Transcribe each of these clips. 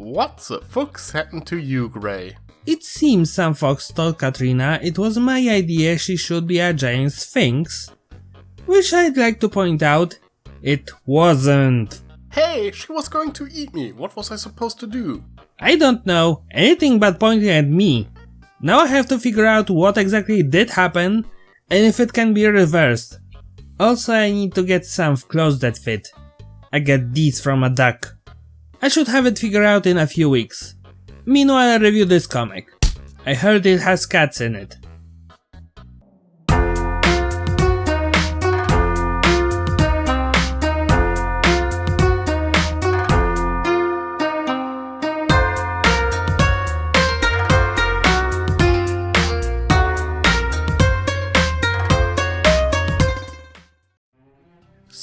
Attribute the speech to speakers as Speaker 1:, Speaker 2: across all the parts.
Speaker 1: What the fuck's happened to you, Gray?
Speaker 2: It seems some fox told Katrina it was my idea she should be a giant sphinx, which I'd like to point out, it wasn't.
Speaker 1: Hey, she was going to eat me, what was I supposed to do?
Speaker 2: I don't know, anything but pointing at me. Now I have to figure out what exactly did happen and if it can be reversed. Also I need to get some clothes that fit. I get these from a duck. I should have it figured out in a few weeks. Meanwhile, I review this comic. I heard it has cats in it.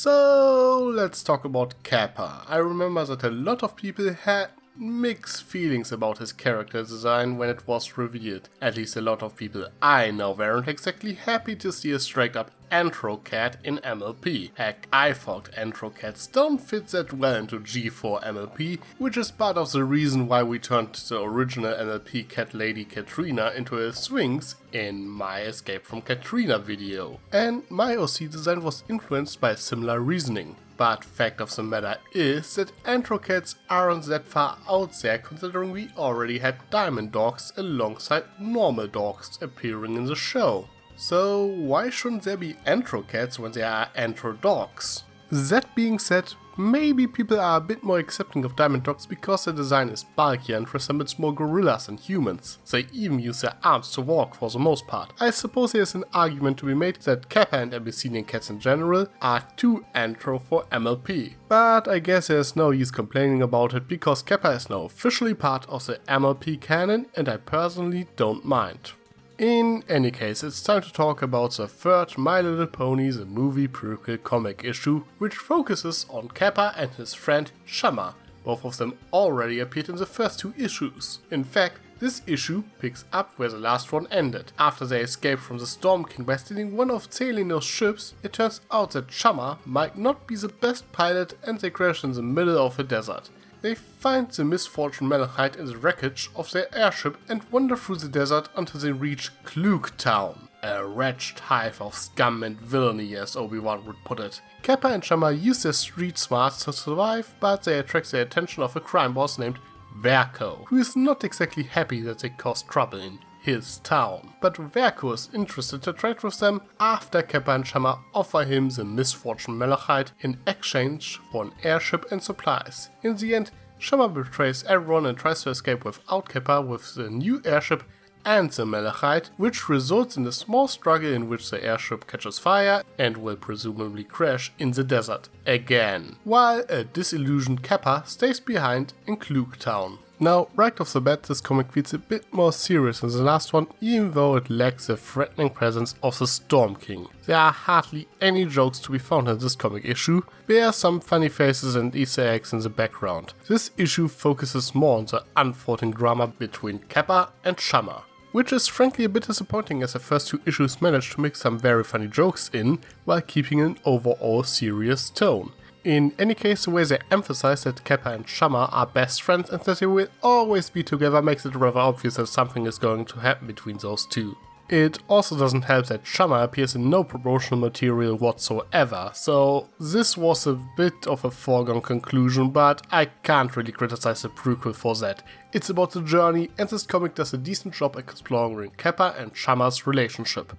Speaker 1: So let's talk about Kappa. I remember that a lot of people had mixed feelings about his character design when it was revealed. At least a lot of people I know weren't exactly happy to see a straight up Antro Cat in MLP. Heck, I thought Antro Cats don't fit that well into G4 MLP, which is part of the reason why we turned the original MLP cat lady Katrina into a Sphinx in my Escape from Katrina video. And my OC design was influenced by similar reasoning. But fact of the matter is that Antro Cats aren't that far out there, considering we already had diamond dogs alongside normal dogs appearing in the show. So why shouldn't there be Antro Cats when there are Antro Dogs? That being said, maybe people are a bit more accepting of diamond dogs because their design is bulkier and resembles more gorillas than humans. They even use their arms to walk for the most part. I suppose there's an argument to be made that Kappa and Abyssinian cats in general are too Antro for MLP. But I guess there's no use complaining about it because Kappa is now officially part of the MLP canon and I personally don't mind. In any case, it's time to talk about the third My Little Pony the Movie Prequel comic issue, which focuses on Kappa and his friend Shamma. Both of them already appeared in the first two issues. In fact, this issue picks up where the last one ended. After they escape from the Storm King by stealing one of Celino's ships, it turns out that Shamma might not be the best pilot and they crash in the middle of a desert. They find the misfortune Malachite in the wreckage of their airship and wander through the desert until they reach Klug Town, a wretched hive of scum and villainy as Obi-Wan would put it. Kappa and Shamma use their street smarts to survive, but they attract the attention of a crime boss named Verko, who is not exactly happy that they caused trouble in his town. But Verko is interested to trade with them after Kappa and Shamma offer him the misfortune Malachite in exchange for an airship and supplies. In the end, Shamma betrays everyone and tries to escape without Kappa with the new airship and the Malachite, which results in a small struggle in which the airship catches fire and will presumably crash in the desert again, while a disillusioned Kappa stays behind in Klug Town. Now, right off the bat, this comic feels a bit more serious than the last one, even though it lacks the threatening presence of the Storm King. There are hardly any jokes to be found in this comic issue, there are some funny faces and Easter eggs in the background. This issue focuses more on the unfolding drama between Kappa and Shamma, which is frankly a bit disappointing as the first two issues managed to mix some very funny jokes in, while keeping an overall serious tone. In any case, the way they emphasize that Kappa and Shamma are best friends and that they will always be together makes it rather obvious that something is going to happen between those two. It also doesn't help that Shamma appears in no promotional material whatsoever, so this was a bit of a foregone conclusion, but I can't really criticize the prequel for that. It's about the journey, and this comic does a decent job exploring Kappa and Shamma's relationship.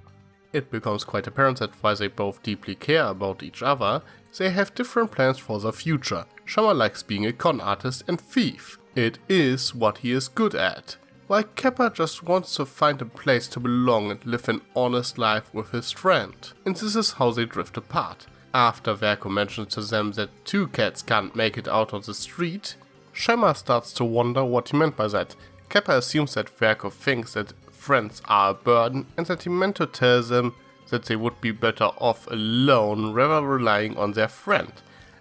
Speaker 1: It becomes quite apparent that while they both deeply care about each other, they have different plans for their future. Shamma likes being a con artist and thief. It is what he is good at. While Kappa just wants to find a place to belong and live an honest life with his friend. And this is how they drift apart. After Verko mentions to them that two cats can't make it out on the street, Shamma starts to wonder what he meant by that. Kappa assumes that Verko thinks that friends are a burden and that he meant to tell them that they would be better off alone rather relying on their friend.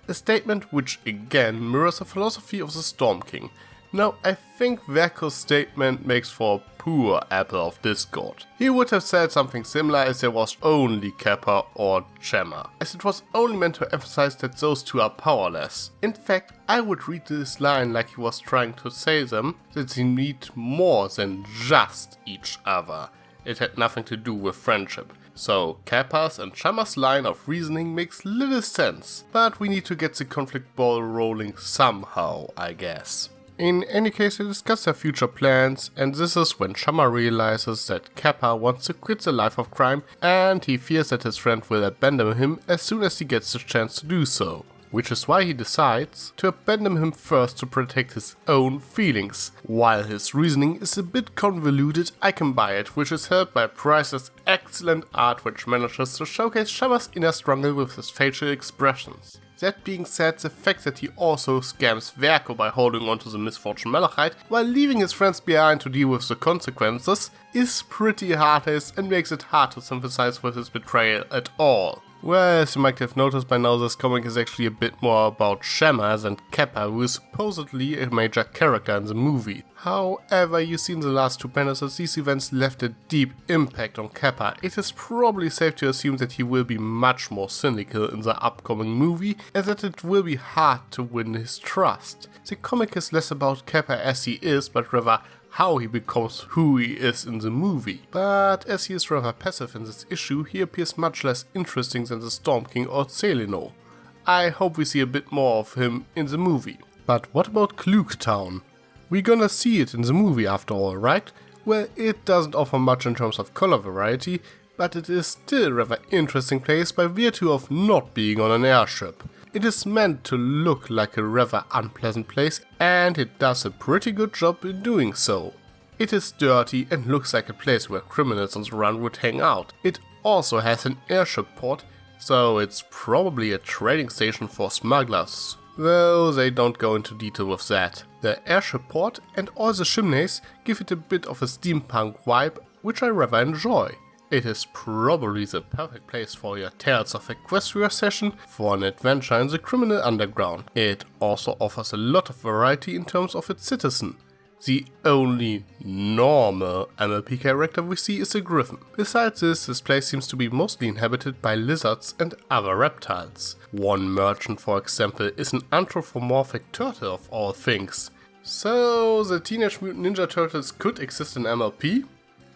Speaker 1: A statement which again mirrors the philosophy of the Storm King. Now, I think Verko's statement makes for a poor apple of discord. He would have said something similar as there was only Kappa or Gemma, as it was only meant to emphasize that those two are powerless. In fact, I would read this line like he was trying to say them that they need more than just each other. It had nothing to do with friendship. So Kappa's and Gemma's line of reasoning makes little sense, but we need to get the conflict ball rolling somehow, I guess. In any case, they discuss their future plans, and this is when Gemma realizes that Kappa wants to quit the life of crime, and he fears that his friend will abandon him as soon as he gets the chance to do so. Which is why he decides to abandon him first to protect his own feelings. While his reasoning is a bit convoluted, I can buy it, which is helped by Price's excellent art, which manages to showcase Gemma's inner struggle with his facial expressions. That being said, the fact that he also scams Verko by holding on to the misfortune Malachite while leaving his friends behind to deal with the consequences is pretty heartless and makes it hard to sympathize with his betrayal at all. Well, as you might have noticed by now, this comic is actually a bit more about Gemma than Kappa, who is supposedly a major character in the movie. However, you see in the last two panels that these events left a deep impact on Kappa. It is probably safe to assume that he will be much more cynical in the upcoming movie, and that it will be hard to win his trust. The comic is less about Kappa as he is, but rather how he becomes who he is in the movie. But as he is rather passive in this issue, he appears much less interesting than the Storm King or Celino. I hope we see a bit more of him in the movie. But what about Klugtown? We're gonna see it in the movie after all, right? Well, it doesn't offer much in terms of color variety, but it is still a rather interesting place by virtue of not being on an airship. It is meant to look like a rather unpleasant place, and it does a pretty good job in doing so. It is dirty and looks like a place where criminals on the run would hang out. It also has an airship port, so it's probably a trading station for smugglers, though they don't go into detail with that. The airship port and all the chimneys give it a bit of a steampunk vibe, which I rather enjoy. It is probably the perfect place for your Tales of Equestria session for an adventure in the criminal underground. It also offers a lot of variety in terms of its citizen. The only normal MLP character we see is a griffin. Besides this place seems to be mostly inhabited by lizards and other reptiles. One merchant, for example, is an anthropomorphic turtle of all things. So the Teenage Mutant Ninja Turtles could exist in MLP?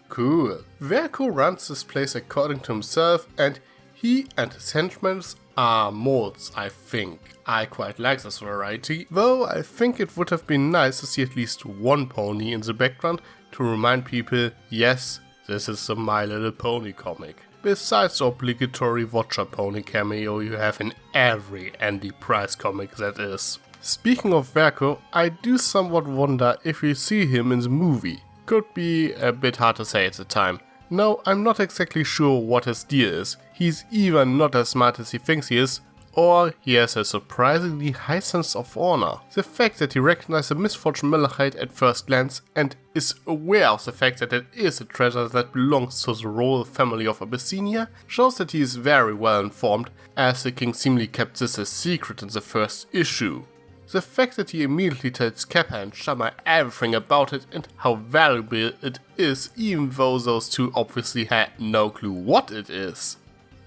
Speaker 1: Cool. Verko runs this place according to himself, and he and his henchmen are molds, I think. I quite like this variety, though I think it would have been nice to see at least one pony in the background to remind people, yes, this is a My Little Pony comic. Besides the obligatory Watcher Pony cameo you have in every Andy Price comic, that is. Speaking of Verko, I do somewhat wonder if we see him in the movie. Could be a bit hard to say at the time. No, I'm not exactly sure what his deal is. He's either not as smart as he thinks he is, or he has a surprisingly high sense of honor. The fact that he recognized the misfortune Malachite at first glance and is aware of the fact that it is a treasure that belongs to the royal family of Abyssinia shows that he is very well informed, as the king seemingly kept this a secret in the first issue. The fact that he immediately tells Kappa and Gemma everything about it and how valuable it is, even though those two obviously had no clue what it is,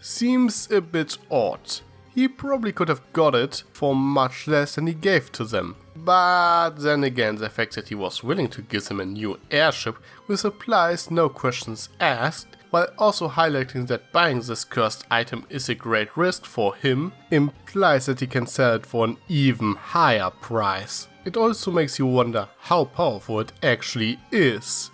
Speaker 1: seems a bit odd. He probably could have got it for much less than he gave to them. But then again, the fact that he was willing to give them a new airship with supplies, no questions asked, while also highlighting that buying this cursed item is a great risk for him, implies that he can sell it for an even higher price. It also makes you wonder how powerful it actually is.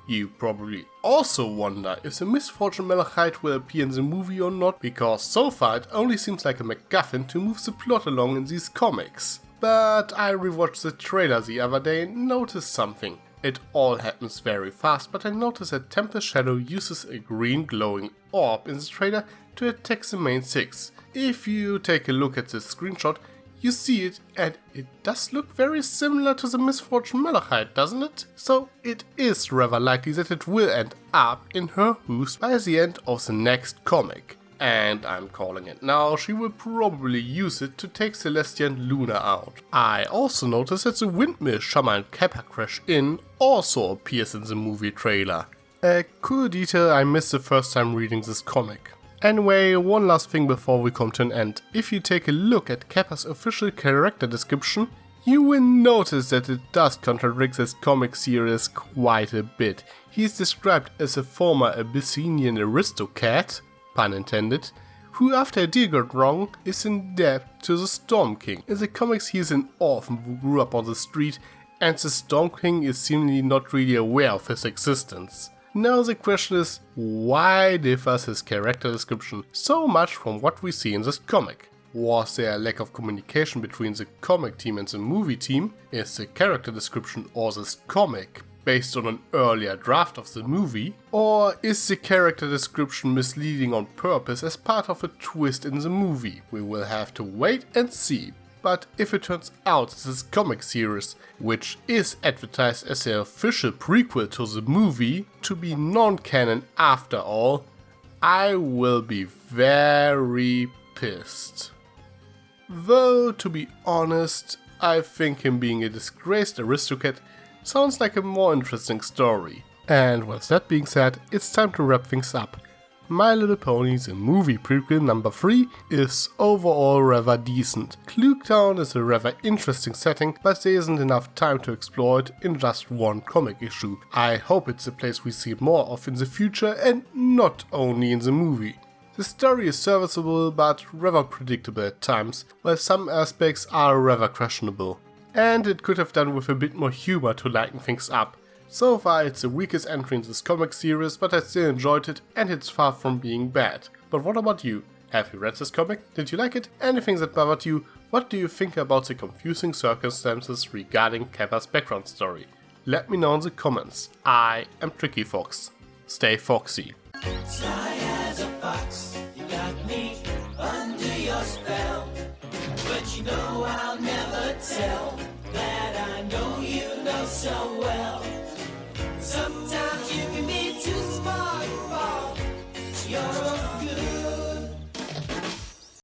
Speaker 1: You probably also wonder if the misfortune Malachite will appear in the movie or not, because so far it only seems like a MacGuffin to move the plot along in these comics. But I rewatched the trailer the other day and noticed something. It all happens very fast, but I noticed that Tempest Shadow uses a green glowing orb in the trailer to attack the main six. If you take a look at this screenshot, you see it, and it does look very similar to the misfortune Malachite, doesn't it? So it is rather likely that it will end up in her hooves by the end of the next comic. and I'm calling it now, she will probably use it to take Celestia and Luna out. I also noticed that the windmill Shammer and Kappa crash in also appears in the movie trailer. A cool detail I missed the first time reading this comic. Anyway, one last thing before we come to an end. If you take a look at Kappa's official character description, you will notice that it does contradict this comic series quite a bit. He is described as a former Abyssinian aristocrat, pun intended, who after a deal got wrong is in debt to the Storm King. In the comics he is an orphan who grew up on the street, and the Storm King is seemingly not really aware of his existence. Now the question is, why differs his character description so much from what we see in this comic? Was there a lack of communication between the comic team and the movie team? Is the character description or this comic based on an earlier draft of the movie? Or is the character description misleading on purpose as part of a twist in the movie? We will have to wait and see. But if it turns out this comic series, which is advertised as the official prequel to the movie, to be non-canon after all, I will be very pissed. Though, to be honest, I think him being a disgraced aristocrat sounds like a more interesting story. And with that being said, it's time to wrap things up. My Little Pony the movie prequel number 3 is overall rather decent. Klugetown is a rather interesting setting, but there isn't enough time to explore it in just one comic issue. I hope it's a place we see more of in the future and not only in the movie. The story is serviceable but rather predictable at times, while some aspects are rather questionable. And it could have done with a bit more humor to lighten things up. So far it's the weakest entry in this comic series, but I still enjoyed it and it's far from being bad. But what about you? Have you read this comic? Did you like it? Anything that bothered you? What do you think about the confusing circumstances regarding Kappa's background story? Let me know in the comments. I am Tricky Fox. Stay foxy.
Speaker 3: Sly as a fox, you got me under your spell. But you know I'll never tell that I know you know so well.